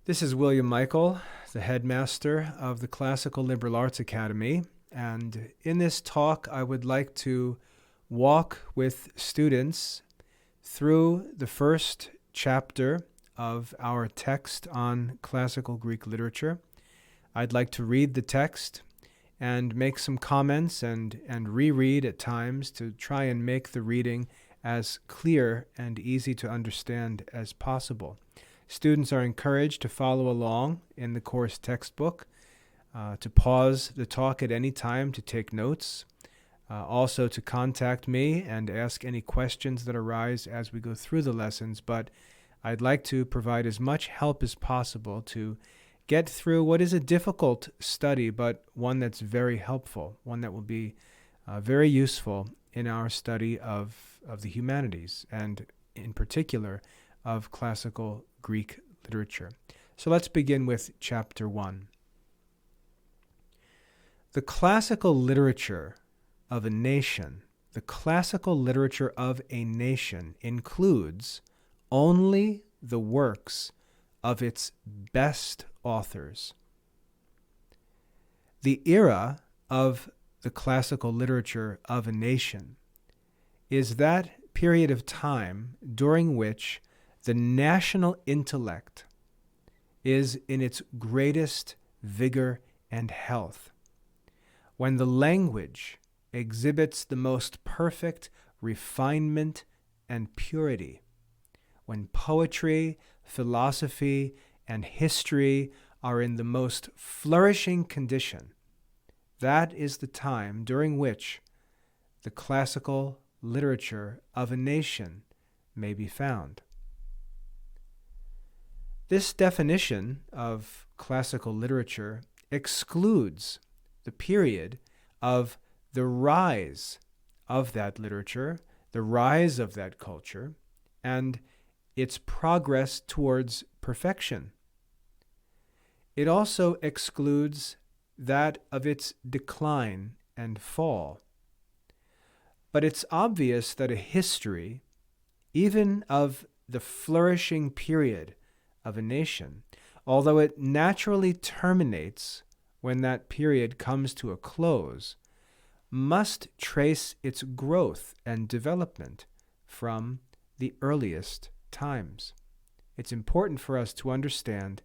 This is William Michael, the Headmaster of the Classical Liberal Arts Academy, and in this talk I would like to walk with students through the first chapter of our text on classical Greek literature. I'd like to read the text and make some comments and reread at times to try and make the reading as clear and easy to understand as possible. Students are encouraged to follow along in the course textbook, to pause the talk at any time to take notes, also to contact me and ask any questions that arise as we go through the lessons. But I'd like to provide as much help as possible to get through what is a difficult study, but one that's very helpful, one that will be very useful in our study of the humanities, and in particular of classical Greek literature. So let's begin with chapter 1. The classical literature of a nation, includes only the works of its best authors. The era of the classical literature of a nation is that period of time during which the national intellect is in its greatest vigor and health, when the language exhibits the most perfect refinement and purity, when poetry, philosophy, and history are in the most flourishing condition. That is the time during which the classical literature of a nation may be found. This definition of classical literature excludes the period of the rise of that literature, the rise of that culture, and its progress towards perfection. It also excludes that of its decline and fall. But it's obvious that a history, even of the flourishing period of a nation, although it naturally terminates when that period comes to a close, must trace its growth and development from the earliest times. It's important for us to understand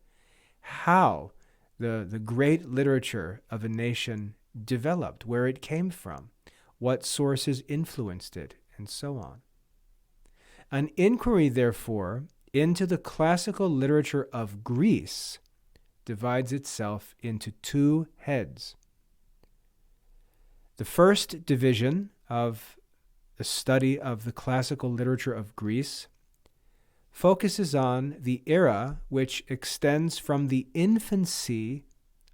how the great literature of a nation developed, where it came from, what sources influenced it, and so on. An inquiry, therefore, into the classical literature of Greece divides itself into two heads. The first division of the study of the classical literature of Greece focuses on the era which extends from the infancy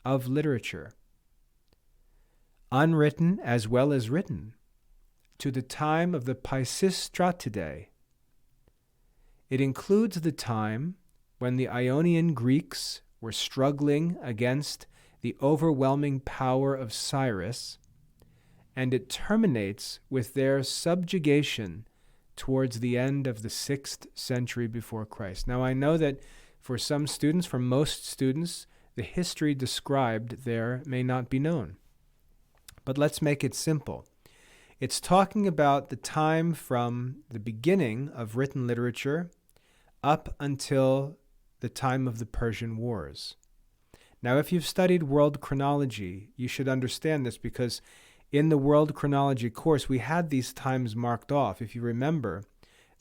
of literature, unwritten as well as written, to the time of the Pisistratidae. It includes the time when the Ionian Greeks were struggling against the overwhelming power of Cyrus, and it terminates with their subjugation towards the end of the 6th century before Christ. Now, I know that for some students, for most students, the history described there may not be known. But let's make it simple. It's talking about the time from the beginning of written literature up until the time of the Persian Wars. Now, if you've studied world chronology, you should understand this, because in the world chronology course, we had these times marked off. If you remember,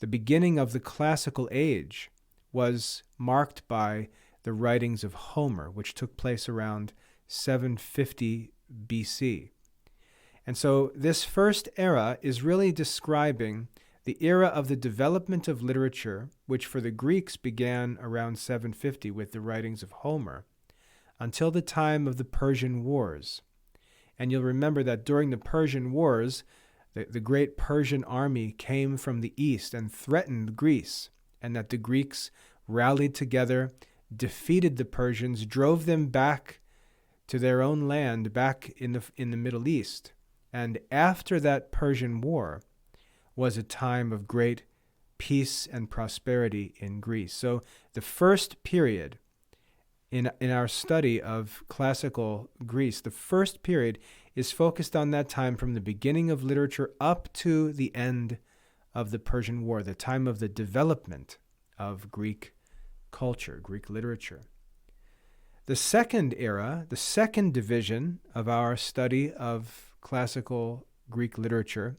the beginning of the classical age was marked by the writings of Homer, which took place around 750 BC. And so this first era is really describing the era of the development of literature, which for the Greeks began around 750 with the writings of Homer, until the time of the Persian Wars. And you'll remember that during the Persian Wars, the great Persian army came from the east and threatened Greece, and that the Greeks rallied together, defeated the Persians, drove them back to their own land, back in the Middle East. And after that Persian War was a time of great peace and prosperity in Greece. So the first period in our study of classical Greece, the first period is focused on that time from the beginning of literature up to the end of the Persian War, the time of the development of Greek culture, Greek literature. The second era, the second division of our study of classical Greek literature,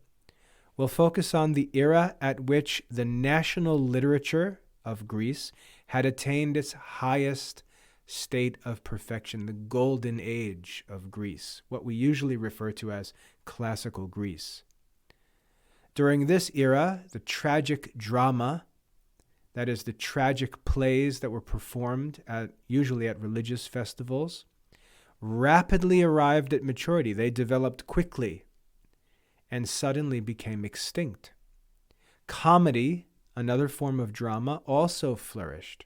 will focus on the era at which the national literature of Greece had attained its highest state of perfection, the golden age of Greece, what we usually refer to as classical Greece. During this era, the tragic drama, that is, the tragic plays that were performed usually at religious festivals, rapidly arrived at maturity. They developed quickly and suddenly became extinct. Comedy, another form of drama, also flourished.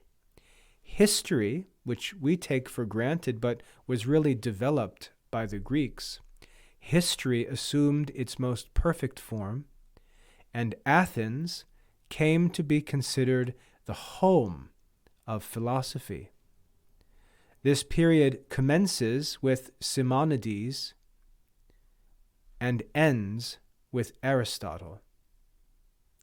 History, which we take for granted but was really developed by the Greeks, history assumed its most perfect form, and Athens came to be considered the home of philosophy. This period commences with Simonides and ends with Aristotle.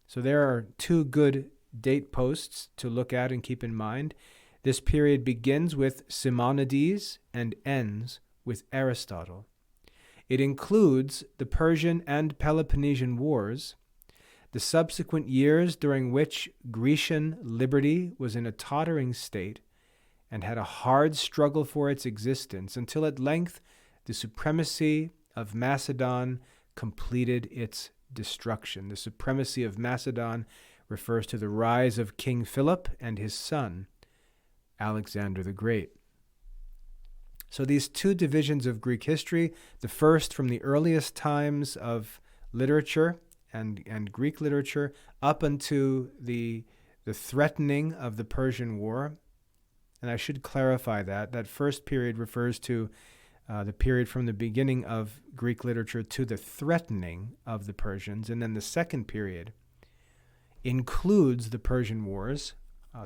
So there are two good date posts to look at and keep in mind. This period begins with Simonides and ends with Aristotle. It includes the Persian and Peloponnesian Wars, the subsequent years during which Grecian liberty was in a tottering state and had a hard struggle for its existence, until at length the supremacy of Macedon completed its destruction. The supremacy of Macedon refers to the rise of King Philip and his son, Alexander the Great. So these two divisions of Greek history, the first from the earliest times of literature and Greek literature up unto the threatening of the Persian War. And I should clarify that first period refers to the period from the beginning of Greek literature to the threatening of the Persians. And then the second period includes the Persian Wars,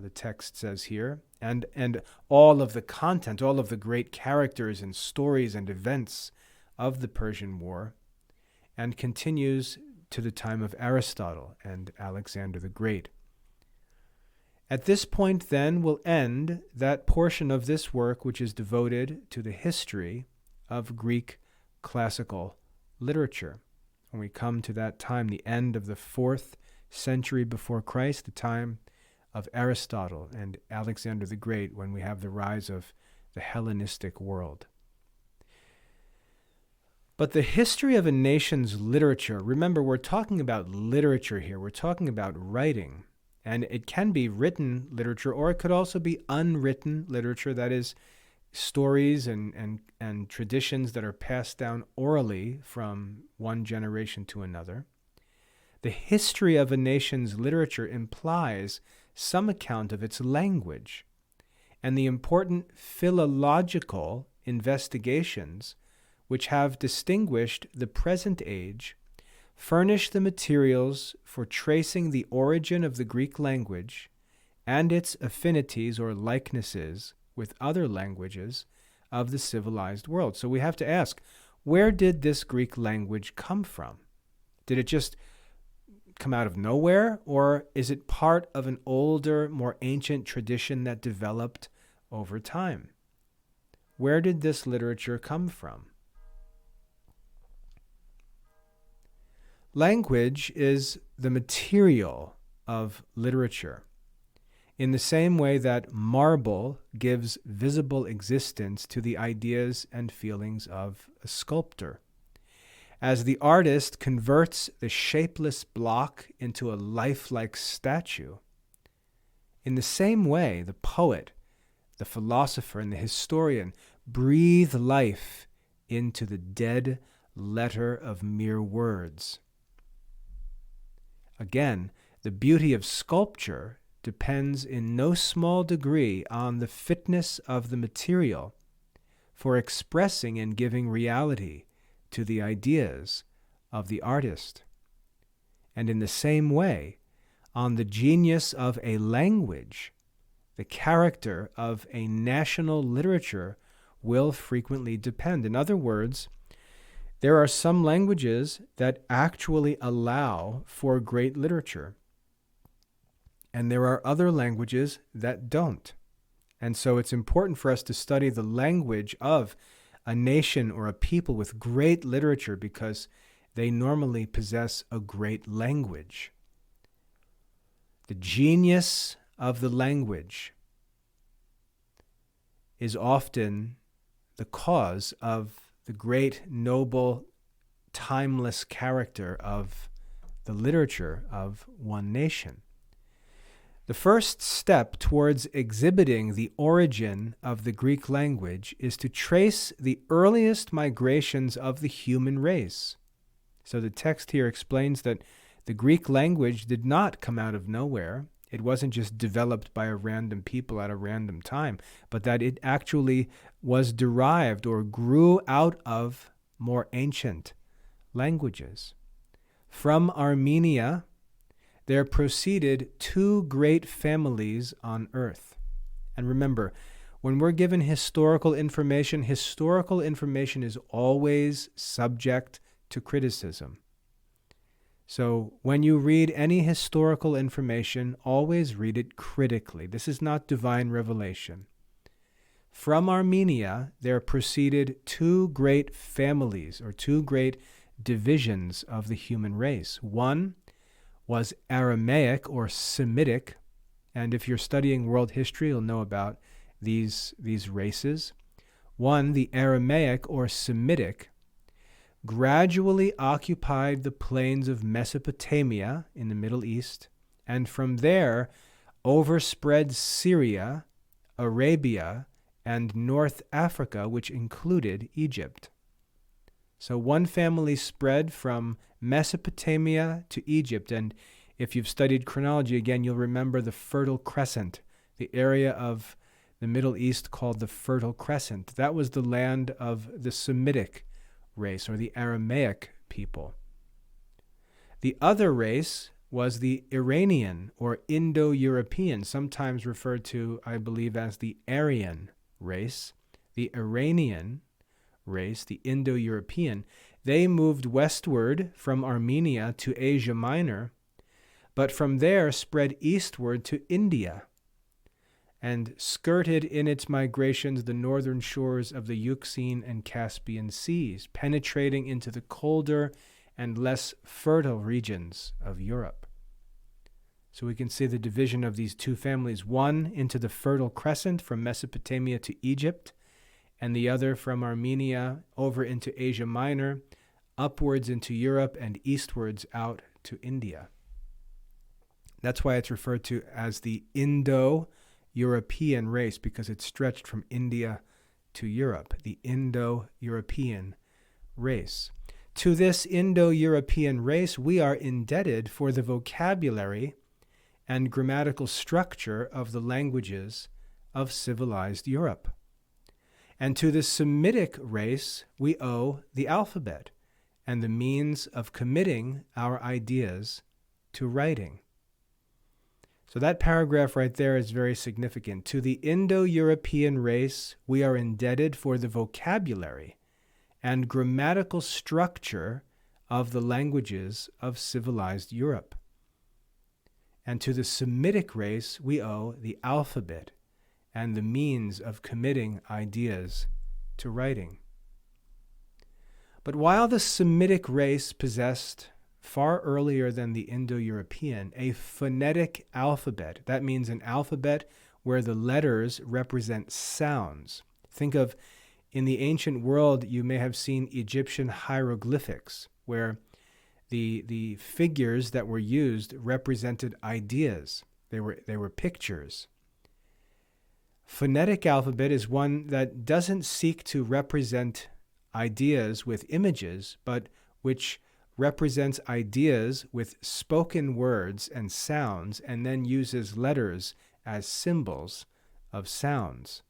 the text says here, and all of the content, all of the great characters and stories and events of the Persian War, and continues to the time of Aristotle and Alexander the Great. At this point, then, will end that portion of this work which is devoted to the history of Greek classical literature. When we come to that time, the end of the 4th century before Christ, the time of Aristotle and Alexander the Great, when we have the rise of the Hellenistic world. But the history of a nation's literature, remember, we're talking about literature here. We're talking about writing. And it can be written literature, or it could also be unwritten literature, that is, stories and traditions that are passed down orally from one generation to another. The history of a nation's literature implies some account of its language, and the important philological investigations which have distinguished the present age furnish the materials for tracing the origin of the Greek language and its affinities or likenesses with other languages of the civilized world. So we have to ask, where did this Greek language come from? Did it just come out of nowhere, or is it part of an older, more ancient tradition that developed over time? Where did this literature come from? Language is the material of literature, in the same way that marble gives visible existence to the ideas and feelings of a sculptor. As the artist converts the shapeless block into a lifelike statue, in the same way the poet, the philosopher, and the historian breathe life into the dead letter of mere words. Again, the beauty of sculpture depends in no small degree on the fitness of the material for expressing and giving reality to the ideas of the artist. And in the same way, on the genius of a language the character of a national literature will frequently depend. In other words, there are some languages that actually allow for great literature, and there are other languages that don't. And so it's important for us to study the language of a nation or a people with great literature because they normally possess a great language. The genius of the language is often the cause of the great, noble, timeless character of the literature of one nation. The first step towards exhibiting the origin of the Greek language is to trace the earliest migrations of the human race. So the text here explains that the Greek language did not come out of nowhere. It wasn't just developed by a random people at a random time, but that it actually was derived or grew out of more ancient languages. From Armenia, there proceeded two great families on earth. And remember, when we're given historical information is always subject to criticism. So when you read any historical information, always read it critically. This is not divine revelation. From Armenia, there proceeded two great families or two great divisions of the human race. One was Aramaic or Semitic, and if you're studying world history, you'll know about these races. One, the Aramaic or Semitic, gradually occupied the plains of Mesopotamia in the Middle East, and from there overspread Syria, Arabia, and North Africa, which included Egypt. So one family spread from Mesopotamia to Egypt, and if you've studied chronology, again, you'll remember the Fertile Crescent, the area of the Middle East called the Fertile Crescent. That was the land of the Semitic race, or the Aramaic people. The other race was the Iranian, or Indo-European, sometimes referred to, I believe, as the Aryan race. The Iranian race, the Indo-European, they moved westward from Armenia to Asia Minor, but from there spread eastward to India and skirted in its migrations the northern shores of the Euxine and Caspian seas, penetrating into the colder and less fertile regions of Europe. So we can see the division of these two families, one into the Fertile Crescent from Mesopotamia to Egypt, and the other from Armenia over into Asia Minor, upwards into Europe, and eastwards out to India. That's why it's referred to as the Indo-European race, because it stretched from India to Europe, the Indo-European race. To this Indo-European race, we are indebted for the vocabulary and grammatical structure of the languages of civilized Europe. And to the Semitic race, we owe the alphabet and the means of committing our ideas to writing. So that paragraph right there is very significant. To the Indo-European race, we are indebted for the vocabulary and grammatical structure of the languages of civilized Europe. And to the Semitic race, we owe the alphabet and the means of committing ideas to writing. But while the Semitic race possessed, far earlier than the Indo-European, a phonetic alphabet, that means an alphabet where the letters represent sounds. Think of, in the ancient world, you may have seen Egyptian hieroglyphics, where the figures that were used represented ideas. They were pictures. Phonetic alphabet is one that doesn't seek to represent ideas with images, but which represents ideas with spoken words and sounds, and then uses letters as symbols of sounds.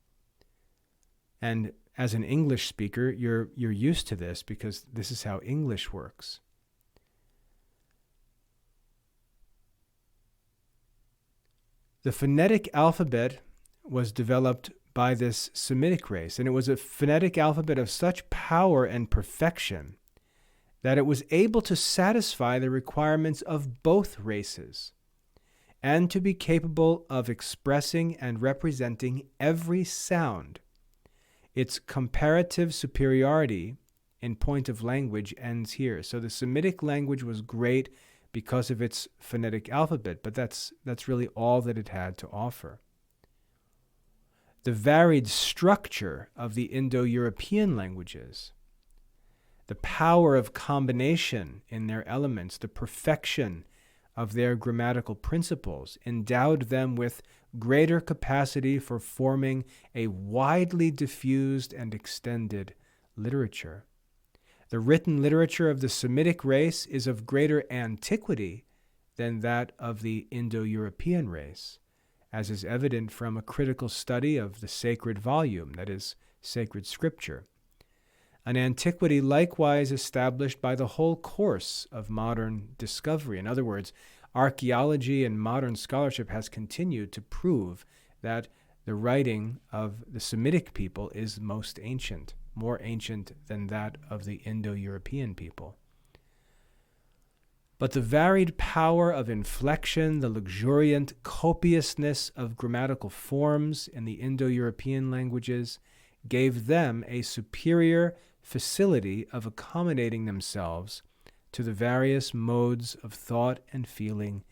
And as an English speaker, you're used to this because this is how English works. The phonetic alphabet was developed by this Semitic race, and it was a phonetic alphabet of such power and perfection that it was able to satisfy the requirements of both races and to be capable of expressing and representing every sound. Its comparative superiority in point of language ends here. So the Semitic language was great because of its phonetic alphabet, but that's really all that it had to offer. The varied structure of the Indo-European languages, the power of combination in their elements, the perfection of their grammatical principles endowed them with greater capacity for forming a widely diffused and extended literature. The written literature of the Semitic race is of greater antiquity than that of the Indo-European race, as is evident from a critical study of the sacred volume, that is, sacred scripture. An antiquity likewise established by the whole course of modern discovery. In other words, archaeology and modern scholarship has continued to prove that the writing of the Semitic people is most ancient, more ancient than that of the Indo-European people. But the varied power of inflection, the luxuriant copiousness of grammatical forms in the Indo-European languages gave them a superior facility of accommodating themselves to the various modes of thought and feeling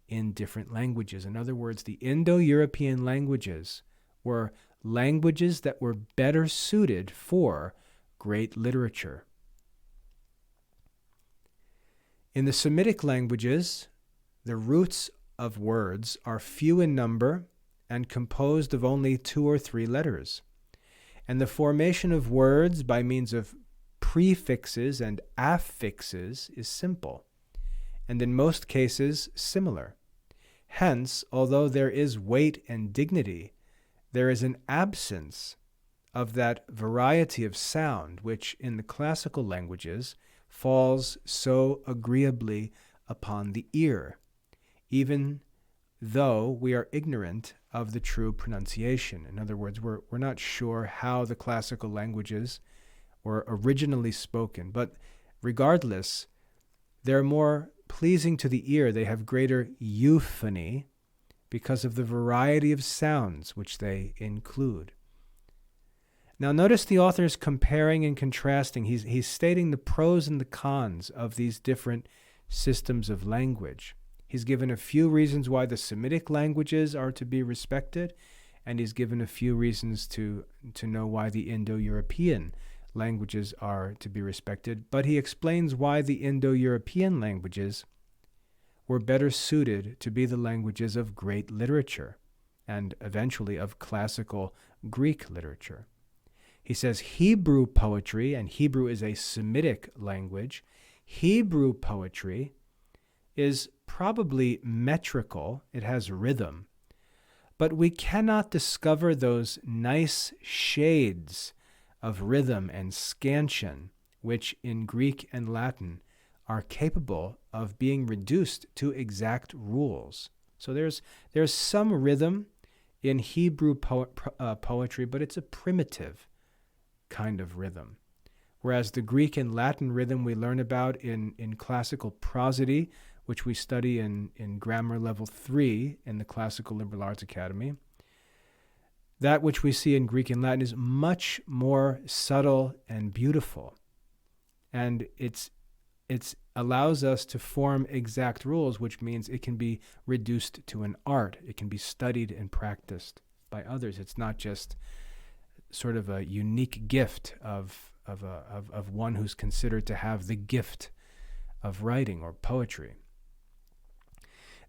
in different languages. In other words, the Indo-European languages were languages that were better suited for great literature. In the Semitic languages, the roots of words are few in number and composed of only 2 or 3 letters. And the formation of words by means of prefixes and affixes is simple, and in most cases similar. Hence, although there is weight and dignity, there is an absence of that variety of sound which in the classical languages falls so agreeably upon the ear, even though we are ignorant of the true pronunciation. In other words, we're not sure how the classical languages were originally spoken, but regardless, they're more pleasing to the ear. They have greater euphony because of the variety of sounds which they include. Now notice the author is comparing and contrasting. He's stating the pros and the cons of these different systems of language. He's given a few reasons why the Semitic languages are to be respected, and he's given a few reasons to know why the Indo-European languages are to be respected. But he explains why the Indo-European languages were better suited to be the languages of great literature, and eventually of classical Greek literature. He says Hebrew poetry, and Hebrew is a Semitic language, Hebrew poetry is probably metrical, it has rhythm, but we cannot discover those nice shades of rhythm and scansion which in Greek and Latin are capable of being reduced to exact rules. So there's some rhythm in Hebrew poetry, but it's a primitive kind of rhythm. Whereas the Greek and Latin rhythm we learn about in classical prosody, which we study in grammar level 3 in the Classical Liberal Arts Academy, that which we see in Greek and Latin is much more subtle and beautiful. And it allows us to form exact rules, which means it can be reduced to an art. It can be studied and practiced by others. It's not just sort of a unique gift of one who's considered to have the gift of writing or poetry.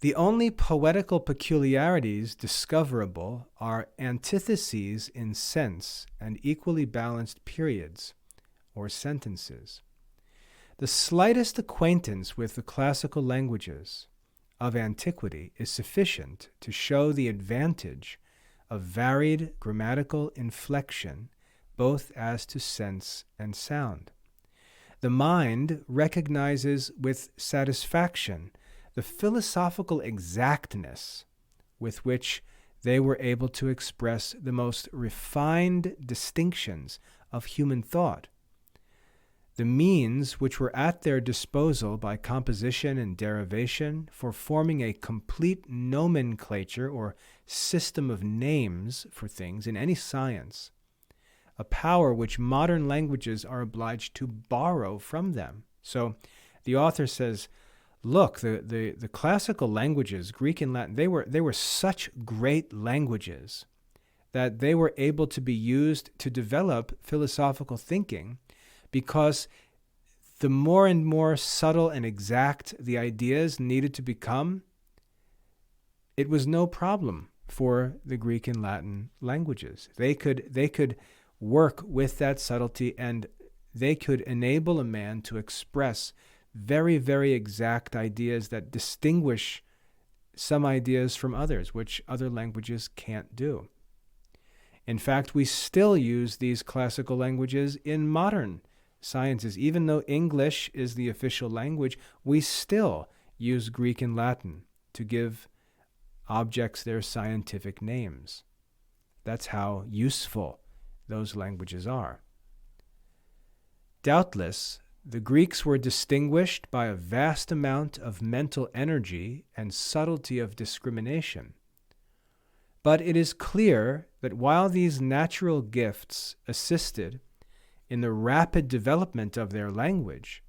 The only poetical peculiarities discoverable are antitheses in sense and equally balanced periods or sentences. The slightest acquaintance with the classical languages of antiquity is sufficient to show the advantage of varied grammatical inflection, both as to sense and sound. The mind recognizes with satisfaction the philosophical exactness with which they were able to express the most refined distinctions of human thought. The means which were at their disposal by composition and derivation for forming a complete nomenclature or system of names for things in any science, a power which modern languages are obliged to borrow from them. So the author says, look, the classical languages, Greek and Latin, they were such great languages that they were able to be used to develop philosophical thinking, because the more and more subtle and exact the ideas needed to become, it was no problem for the Greek and Latin languages. They could work with that subtlety, and they could enable a man to express very, very exact ideas that distinguish some ideas from others, which other languages can't do. In fact, we still use these classical languages in modern sciences. Even though English is the official language, we still use Greek and Latin to give objects their scientific names. That's how useful those languages are. Doubtless, the Greeks were distinguished by a vast amount of mental energy and subtlety of discrimination. But it is clear that while these natural gifts assisted in the rapid development of their language,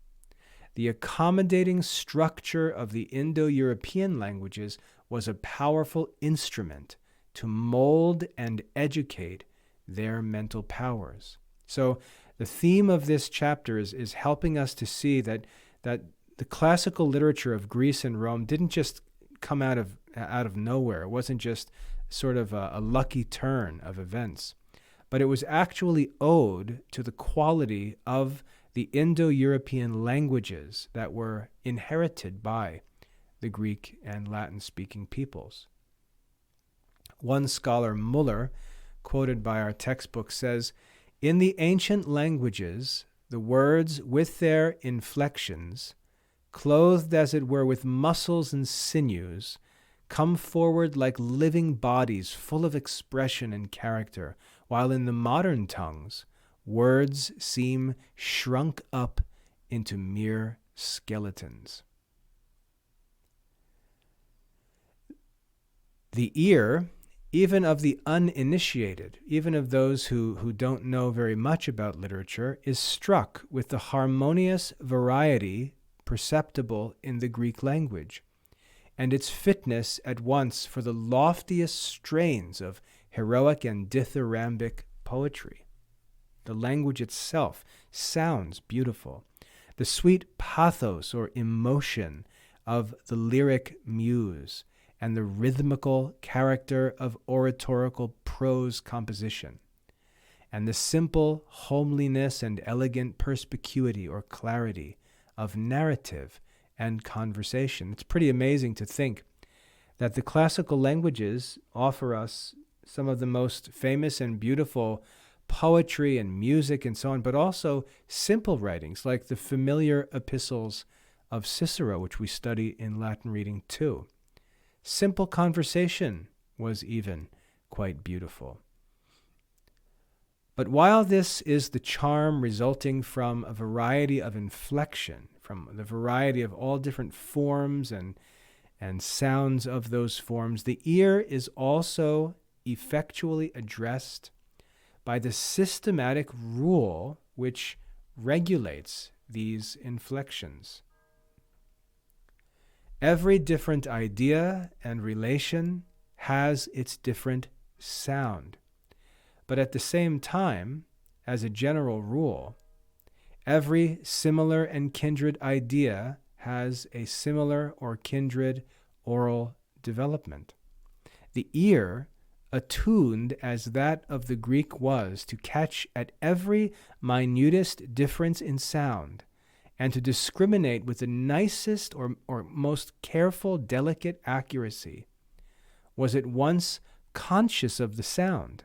the accommodating structure of the Indo-European languages was a powerful instrument to mold and educate their mental powers. So the theme of this chapter is helping us to see that the classical literature of Greece and Rome didn't just come out of nowhere. It wasn't just sort of a lucky turn of events, but it was actually owed to the quality of the Indo-European languages that were inherited by the Greek and Latin-speaking peoples. One scholar, Muller, quoted by our textbook, says, "In the ancient languages, the words with their inflections, clothed as it were with muscles and sinews, come forward like living bodies full of expression and character, while in the modern tongues, words seem shrunk up into mere skeletons." The ear, even of the uninitiated, even of those who don't know very much about literature, is struck with the harmonious variety perceptible in the Greek language, and its fitness at once for the loftiest strains of heroic and dithyrambic poetry. The language itself sounds beautiful. The sweet pathos or emotion of the lyric muse, and the rhythmical character of oratorical prose composition, and the simple homeliness and elegant perspicuity or clarity of narrative and conversation. It's pretty amazing to think that the classical languages offer us some of the most famous and beautiful poetry and music and so on, but also simple writings like the familiar epistles of Cicero, which we study in Latin reading too. Simple conversation was even quite beautiful. But while this is the charm resulting from a variety of inflection, from the variety of all different forms and sounds of those forms, the ear is also effectually addressed by the systematic rule which regulates these inflections. Every different idea and relation has its different sound. But at the same time, as a general rule, every similar and kindred idea has a similar or kindred oral development. The ear, attuned as that of the Greek was to catch at every minutest difference in sound, and to discriminate with the nicest or most careful, delicate accuracy, was at once conscious of the sound,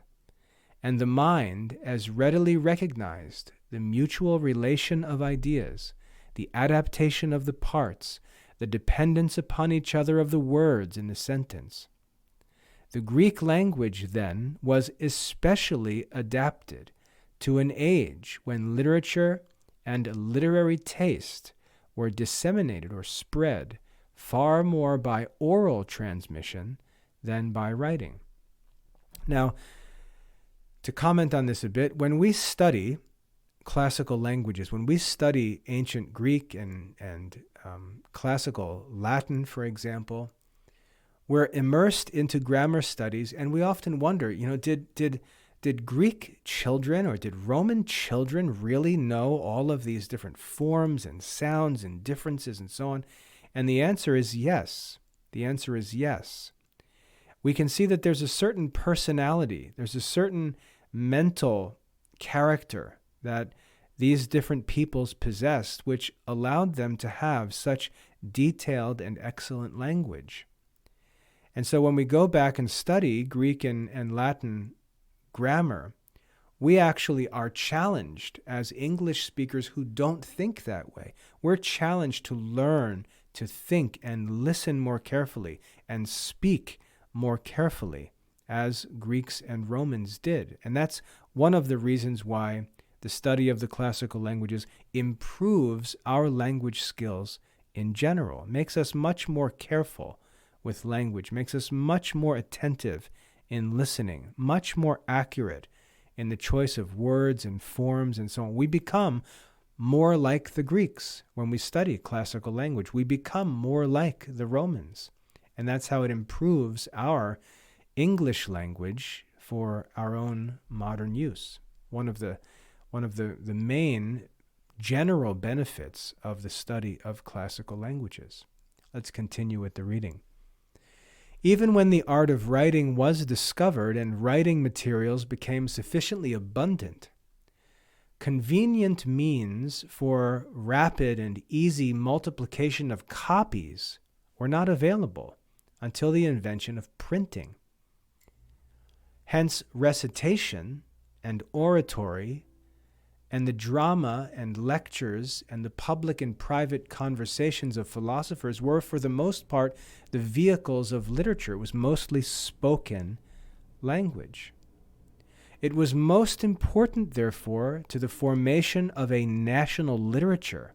and the mind as readily recognized the mutual relation of ideas, the adaptation of the parts, the dependence upon each other of the words in the sentence. The Greek language, then, was especially adapted to an age when literature and literary taste were disseminated or spread far more by oral transmission than by writing. Now, to comment on this a bit, when we study classical languages, when we study ancient Greek and classical Latin, for example, we're immersed into grammar studies, and we often wonder, did Greek children or did Roman children really know all of these different forms and sounds and differences and so on? And the answer is yes. The answer is yes. We can see that there's a certain personality, there's a certain mental character that these different peoples possessed, which allowed them to have such detailed and excellent language. And so when we go back and study Greek and Latin grammar, we actually are challenged as English speakers who don't think that way. We're challenged to learn to think and listen more carefully and speak more carefully as Greeks and Romans did. And that's one of the reasons why the study of the classical languages improves our language skills in general. It makes us much more careful with language, makes us much more attentive in listening, much more accurate in the choice of words and forms and so on. We become more like the Greeks when we study classical language. We become more like the Romans. And that's how it improves our English language for our own modern use. One of the main general benefits of the study of classical languages. Let's continue with the reading. Even when the art of writing was discovered and writing materials became sufficiently abundant, convenient means for rapid and easy multiplication of copies were not available until the invention of printing. Hence, recitation and oratory and the drama and lectures and the public and private conversations of philosophers were, for the most part, the vehicles of literature. It was mostly spoken language. It was most important, therefore, to the formation of a national literature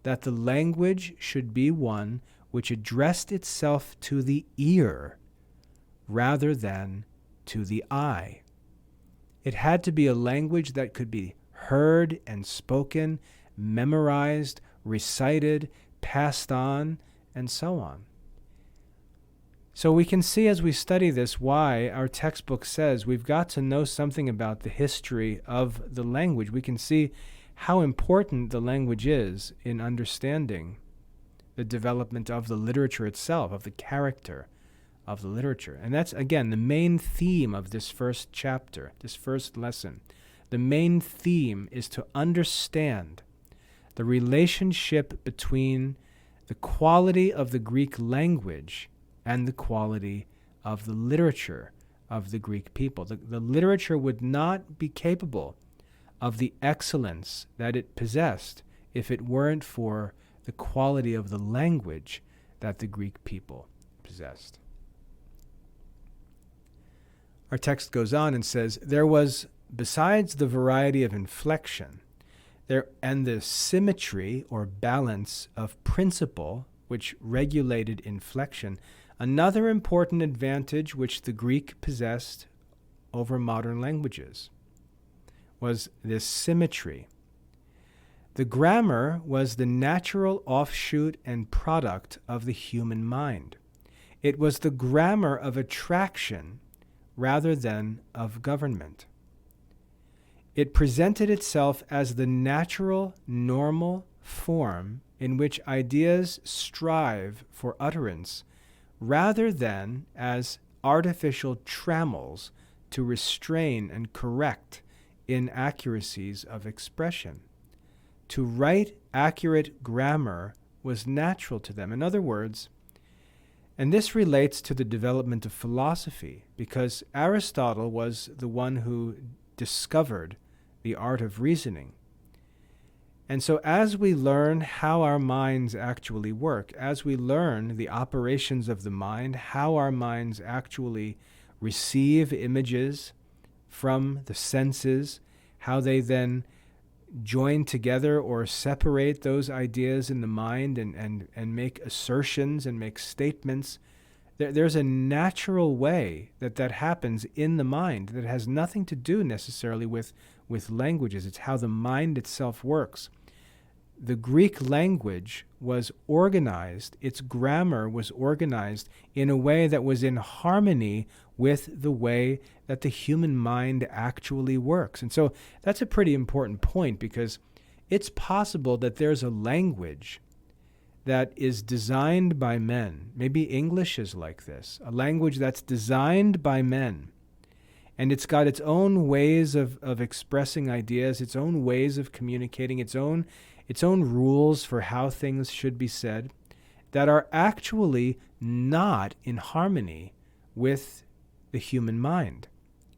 that the language should be one which addressed itself to the ear rather than to the eye. It had to be a language that could be heard and spoken, memorized, recited, passed on, and so on. So we can see as we study this why our textbook says we've got to know something about the history of the language. We can see how important the language is in understanding the development of the literature itself, of the character of the literature. And that's, again, the main theme of this first chapter, this first lesson. The main theme is to understand the relationship between the quality of the Greek language and the quality of the literature of the Greek people. The literature would not be capable of the excellence that it possessed if it weren't for the quality of the language that the Greek people possessed. Our text goes on and says, there was, besides the variety of inflection and the symmetry or balance of principle which regulated inflection, another important advantage which the Greek possessed over modern languages was this symmetry. The grammar was the natural offshoot and product of the human mind. It was the grammar of attraction rather than of government. It presented itself as the natural, normal form in which ideas strive for utterance, rather than as artificial trammels to restrain and correct inaccuracies of expression. To write accurate grammar was natural to them. In other words, and this relates to the development of philosophy, because Aristotle was the one who discovered the art of reasoning. And so as we learn how our minds actually work, as we learn the operations of the mind, how our minds actually receive images from the senses, how they then join together or separate those ideas in the mind and make assertions and make statements. There's a natural way that happens in the mind that has nothing to do necessarily with languages. It's how the mind itself works. The Greek language was organized, its grammar was organized in a way that was in harmony with the way that the human mind actually works. And so that's a pretty important point, because it's possible that there's a language that is designed by men. Maybe English is like this, a language that's designed by men. And it's got its own ways of expressing ideas, its own ways of communicating, its own rules for how things should be said, that are actually not in harmony with the human mind.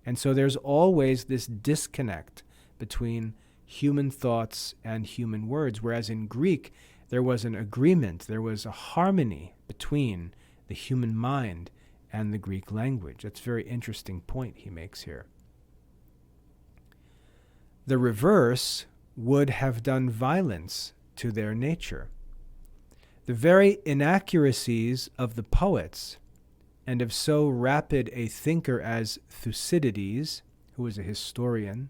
And so there's always this disconnect between human thoughts and human words, whereas in Greek, there was an agreement, there was a harmony between the human mind and the Greek language. That's a very interesting point he makes here. The reverse would have done violence to their nature. The very inaccuracies of the poets, and of so rapid a thinker as Thucydides, who was a historian,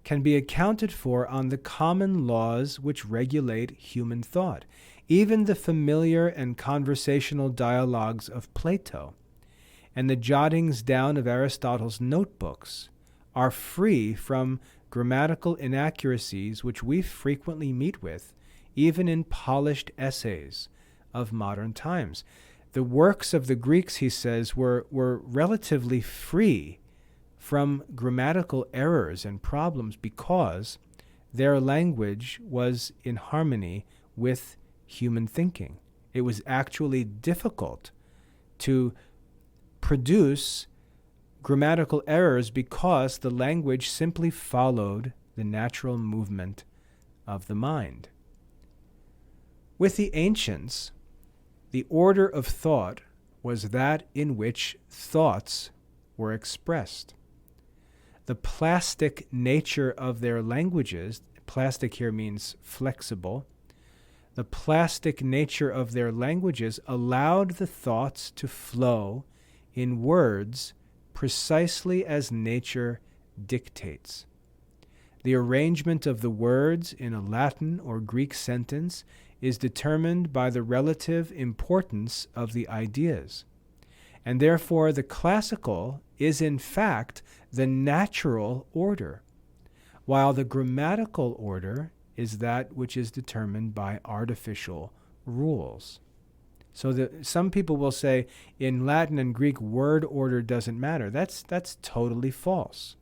can be accounted for on the common laws which regulate human thought. Even the familiar and conversational dialogues of Plato and the jottings down of Aristotle's notebooks are free from grammatical inaccuracies which we frequently meet with, even in polished essays of modern times. The works of the Greeks, he says, were relatively free from grammatical errors and problems because their language was in harmony with human thinking. It was actually difficult to produce grammatical errors because the language simply followed the natural movement of the mind. With the ancients, the order of thought was that in which thoughts were expressed. The plastic nature of their languages, plastic here means flexible, the plastic nature of their languages allowed the thoughts to flow in words precisely as nature dictates. The arrangement of the words in a Latin or Greek sentence is determined by the relative importance of the ideas. And therefore the classical is in fact the natural order, while the grammatical order is that which is determined by artificial rules. So some people will say in Latin and Greek word order doesn't matter. That's totally false.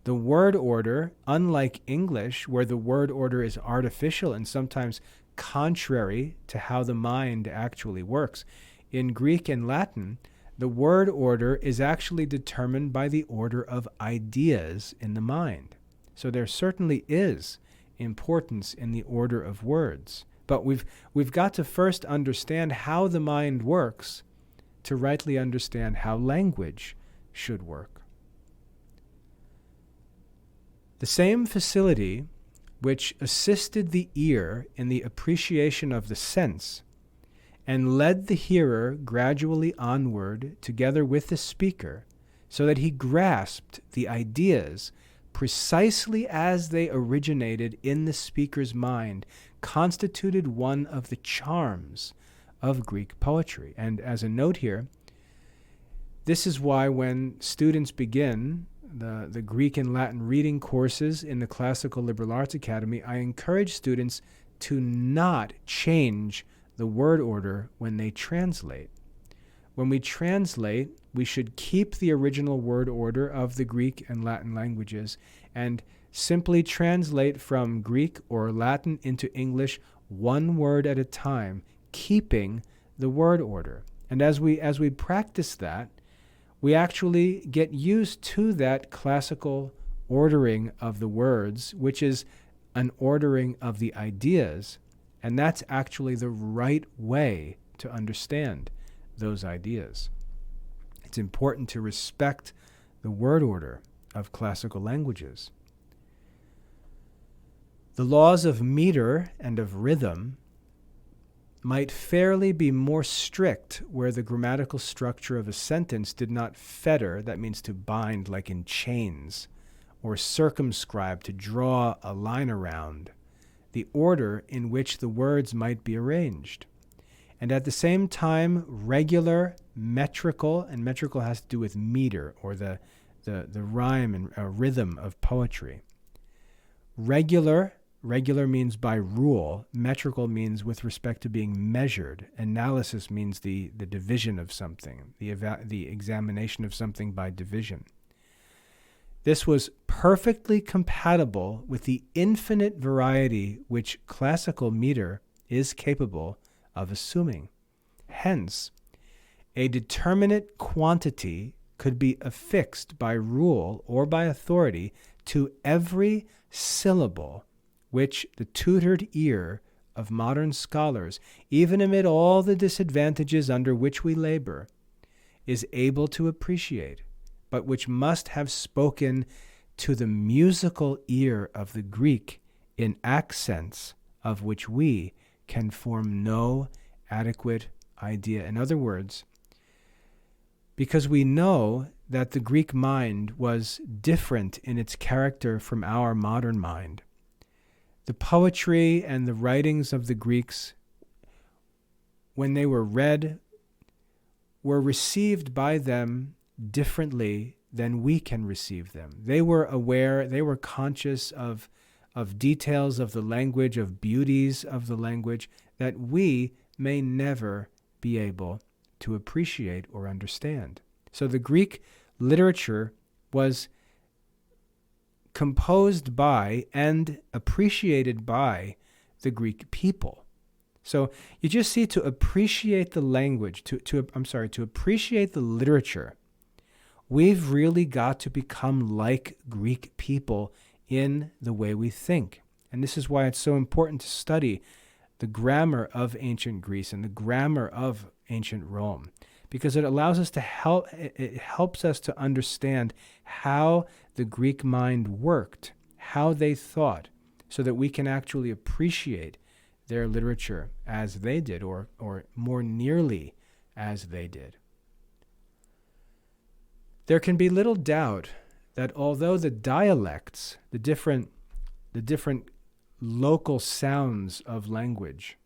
The word order, unlike English, where the word order is artificial and sometimes contrary to how the mind actually works, in Greek and Latin, the word order is actually determined by the order of ideas in the mind. So there certainly is importance in the order of words. But we've got to first understand how the mind works to rightly understand how language should work. The same facility which assisted the ear in the appreciation of the sense and led the hearer gradually onward together with the speaker so that he grasped the ideas precisely as they originated in the speaker's mind, constituted one of the charms of Greek poetry. And as a note here, this is why when students begin the Greek and Latin reading courses in the Classical Liberal Arts Academy, I encourage students to not change the word order when they translate. When we translate, we should keep the original word order of the Greek and Latin languages and simply translate from Greek or Latin into English one word at a time, keeping the word order. And as we practice that, we actually get used to that classical ordering of the words, which is an ordering of the ideas, and that's actually the right way to understand those ideas. It's important to respect the word order of classical languages. The laws of meter and of rhythm might fairly be more strict where the grammatical structure of a sentence did not fetter, that means to bind like in chains, or circumscribe, to draw a line around, the order in which the words might be arranged. And at the same time, regular, metrical, and metrical has to do with meter, or the rhyme and rhythm of poetry. Regular means by rule. Metrical means with respect to being measured. Analysis means the division of something, the examination of something by division. This was perfectly compatible with the infinite variety which classical meter is capable of assuming. Hence, a determinate quantity could be affixed by rule or by authority to every syllable which the tutored ear of modern scholars, even amid all the disadvantages under which we labor, is able to appreciate, but which must have spoken to the musical ear of the Greek in accents of which we can form no adequate idea. In other words, because we know that the Greek mind was different in its character from our modern mind, the poetry and the writings of the Greeks, when they were read, were received by them differently than we can receive them. They were aware, they were conscious of details of the language, of beauties of the language that we may never be able to appreciate or understand. So the Greek literature was composed by and appreciated by the Greek people. So you just see, to appreciate the language, to appreciate the literature, we've really got to become like Greek people in the way we think. And this is why it's so important to study the grammar of ancient Greece and the grammar of ancient Rome, because it allows us to it helps us to understand how the Greek mind worked, how they thought, so that we can actually appreciate their literature as they did, or more nearly as they did. There can be little doubt that although the dialects, the different local sounds of language,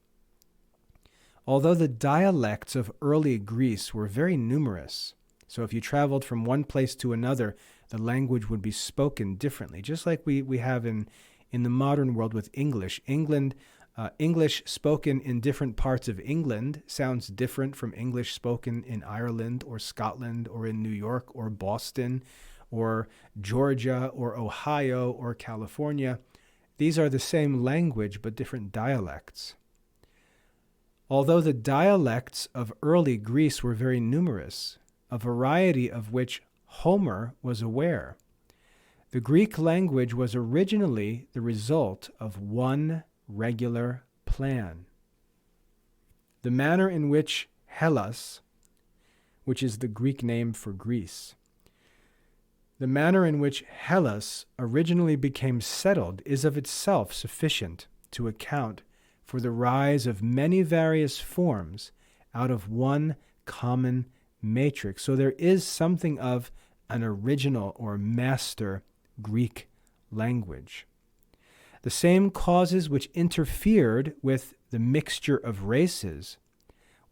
although the dialects of early Greece were very numerous, so if you traveled from one place to another, the language would be spoken differently, just like we have in the modern world with English. English spoken in different parts of England sounds different from English spoken in Ireland or Scotland or in New York or Boston or Georgia or Ohio or California. These are the same language but different dialects. Although the dialects of early Greece were very numerous, a variety of which Homer was aware, the Greek language was originally the result of one regular plan. The manner in which Hellas, which is the Greek name for Greece, the manner in which Hellas originally became settled is of itself sufficient to account for the rise of many various forms out of one common matrix. So there is something of an original or master Greek language. The same causes which interfered with the mixture of races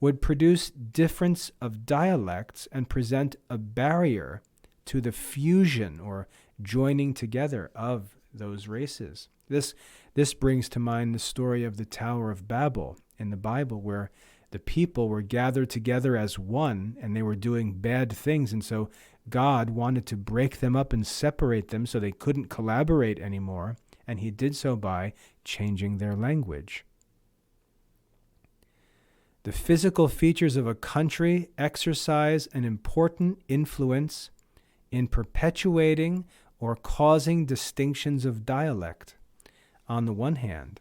would produce difference of dialects and present a barrier to the fusion or joining together of those races. This brings to mind the story of the Tower of Babel in the Bible, where the people were gathered together as one and they were doing bad things, and so God wanted to break them up and separate them so they couldn't collaborate anymore, and he did so by changing their language. The physical features of a country exercise an important influence in perpetuating or causing distinctions of dialect. on the one hand,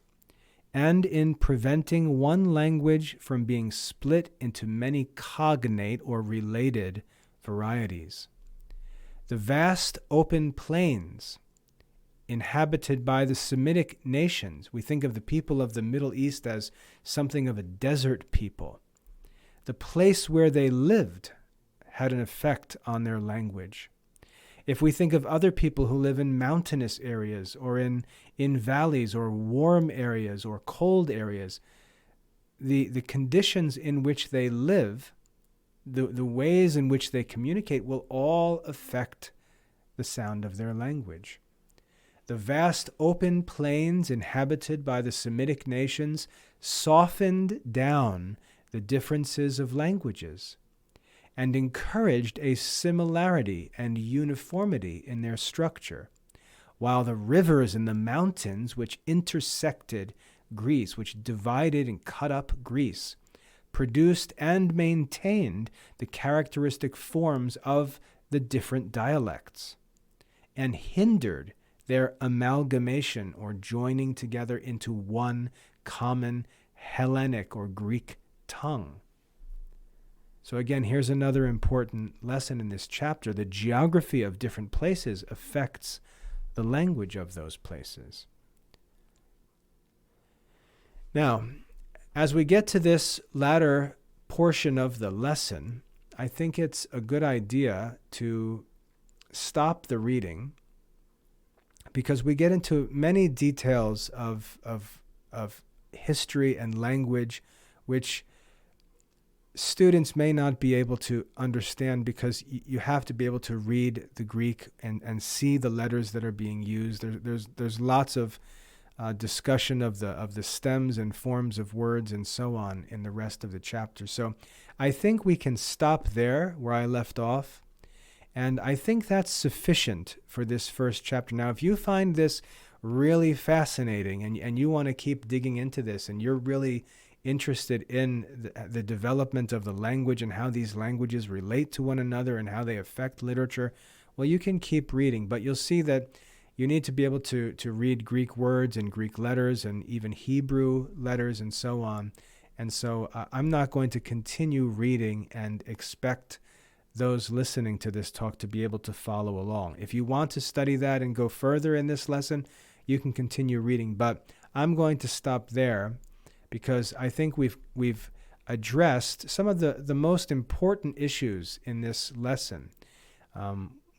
and in preventing one language from being split into many cognate or related varieties. The vast open plains inhabited by the Semitic nations, we think of the people of the Middle East as something of a desert people. The place where they lived had an effect on their language. If we think of other people who live in mountainous areas or in valleys or warm areas or cold areas, the conditions in which they live, the ways in which they communicate will all affect the sound of their language. The vast open plains inhabited by the Semitic nations softened down the differences of languages and encouraged a similarity and uniformity in their structure, while the rivers and the mountains which intersected Greece, which divided and cut up Greece, produced and maintained the characteristic forms of the different dialects, and hindered their amalgamation or joining together into one common Hellenic or Greek tongue. So again, here's another important lesson in this chapter. The geography of different places affects the language of those places. Now, as we get to this latter portion of the lesson, I think it's a good idea to stop the reading, because we get into many details of history and language which students may not be able to understand, because you have to be able to read the Greek and see the letters that are being used. There's lots of discussion of the stems and forms of words and so on in the rest of the chapter. So I think we can stop there where I left off. And I think that's sufficient for this first chapter. Now, if you find this really fascinating and you want to keep digging into this, and you're really interested in the development of the language and how these languages relate to one another and how they affect literature, well, you can keep reading. But you'll see that you need to be able to read Greek words and Greek letters and even Hebrew letters and so on. And so I'm not going to continue reading and expect those listening to this talk to be able to follow along. If you want to study that and go further in this lesson, you can continue reading. But I'm going to stop there, because I think we've addressed some of the most important issues in this lesson,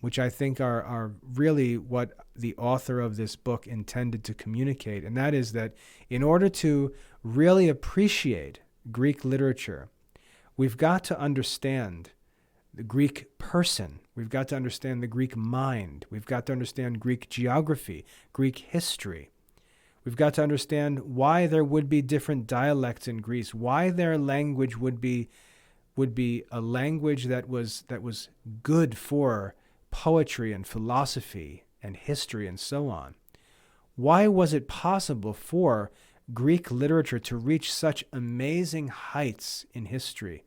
which I think are really what the author of this book intended to communicate. And that is that in order to really appreciate Greek literature, we've got to understand the Greek person. We've got to understand the Greek mind. We've got to understand Greek geography, Greek history. We've got to understand why there would be different dialects in Greece, why their language would be a language that was good for poetry and philosophy and history and so on. Why was it possible for Greek literature to reach such amazing heights in history?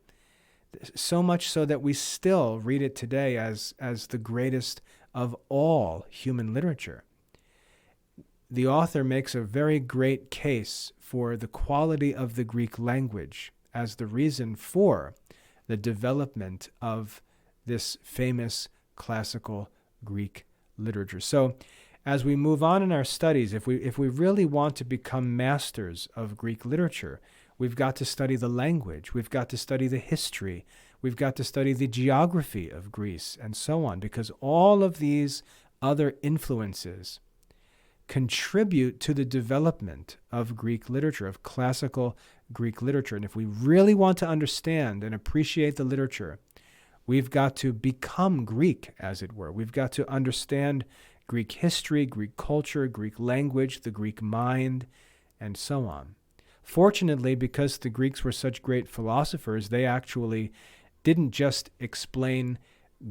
So much so that we still read it today as the greatest of all human literature. The author makes a very great case for the quality of the Greek language as the reason for the development of this famous classical Greek literature. So as we move on in our studies, if we really want to become masters of Greek literature, we've got to study the language, we've got to study the history, we've got to study the geography of Greece and so on, because all of these other influences contribute to the development of Greek literature, of classical Greek literature. And if we really want to understand and appreciate the literature, we've got to become Greek, as it were. We've got to understand Greek history, Greek culture, Greek language, the Greek mind, and so on. Fortunately, because the Greeks were such great philosophers, they actually didn't just explain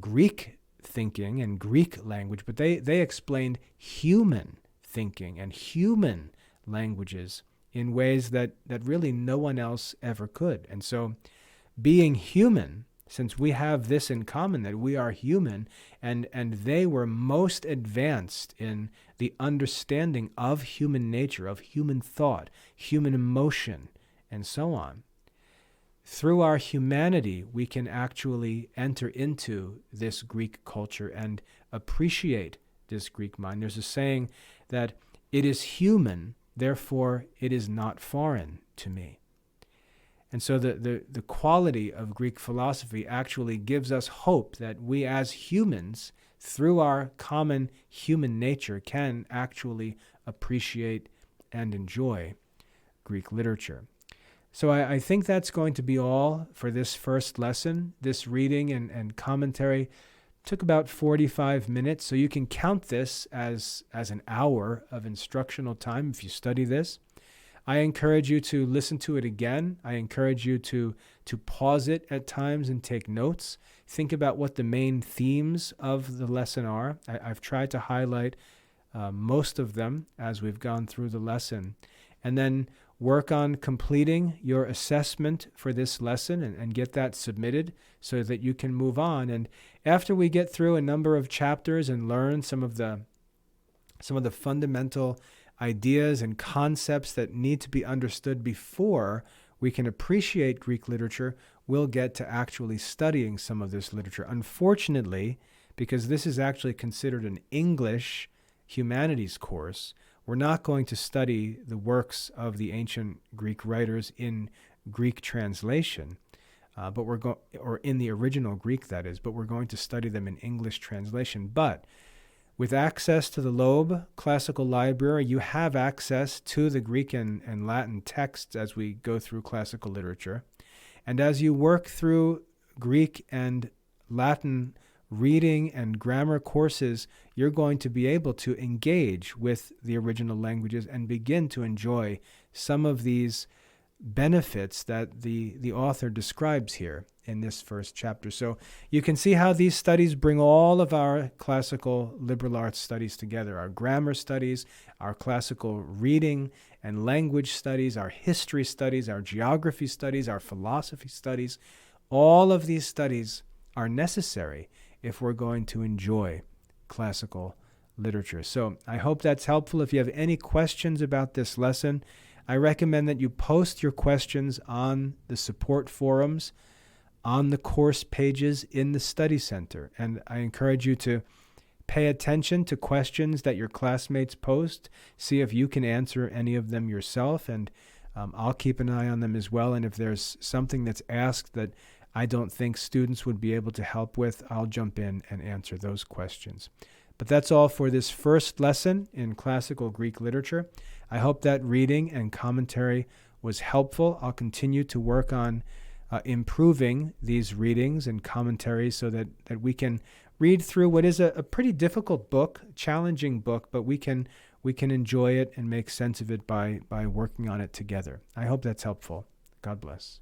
Greek thinking and Greek language, but they explained human thinking and human languages in ways that really no one else ever could. And so being human since we have this in common, that we are human, and they were most advanced in the understanding of human nature, of human thought, human emotion, and so on. Through our humanity, we can actually enter into this Greek culture and appreciate this Greek mind. There's a saying that it is human, therefore it is not foreign to me. And so the quality of Greek philosophy actually gives us hope that we as humans, through our common human nature, can actually appreciate and enjoy Greek literature. So I think that's going to be all for this first lesson. This reading and commentary took about 45 minutes, so you can count this as an hour of instructional time if you study this. I encourage you to listen to it again. I encourage you to pause it at times and take notes. Think about what the main themes of the lesson are. I've tried to highlight most of them as we've gone through the lesson. And then work on completing your assessment for this lesson and get that submitted so that you can move on. And after we get through a number of chapters and learn some of the fundamental ideas and concepts that need to be understood before we can appreciate Greek literature, we'll get to actually studying some of this literature. Unfortunately, because this is actually considered an English humanities course, we're not going to study the works of the ancient Greek writers in Greek translation, or in the original Greek, that is, but we're going to study them in English translation. But with access to the Loeb Classical Library, you have access to the Greek and Latin texts as we go through classical literature. And as you work through Greek and Latin reading and grammar courses, you're going to be able to engage with the original languages and begin to enjoy some of these benefits that the author describes here in this first chapter. So you can see how these studies bring all of our classical liberal arts studies together: our grammar studies, our classical reading and language studies, our history studies, our geography studies, our philosophy studies. All of these studies are necessary if we're going to enjoy classical literature. So I hope that's helpful. If you have any questions about this lesson, I recommend that you post your questions on the support forums, on the course pages in the study center. And I encourage you to pay attention to questions that your classmates post. See if you can answer any of them yourself, and I'll keep an eye on them as well. And if there's something that's asked that I don't think students would be able to help with, I'll jump in and answer those questions. But that's all for this first lesson in classical Greek literature. I hope that reading and commentary was helpful. I'll continue to work on improving these readings and commentaries so that we can read through what is a pretty difficult book, challenging book, but we can enjoy it and make sense of it by working on it together. I hope that's helpful. God bless.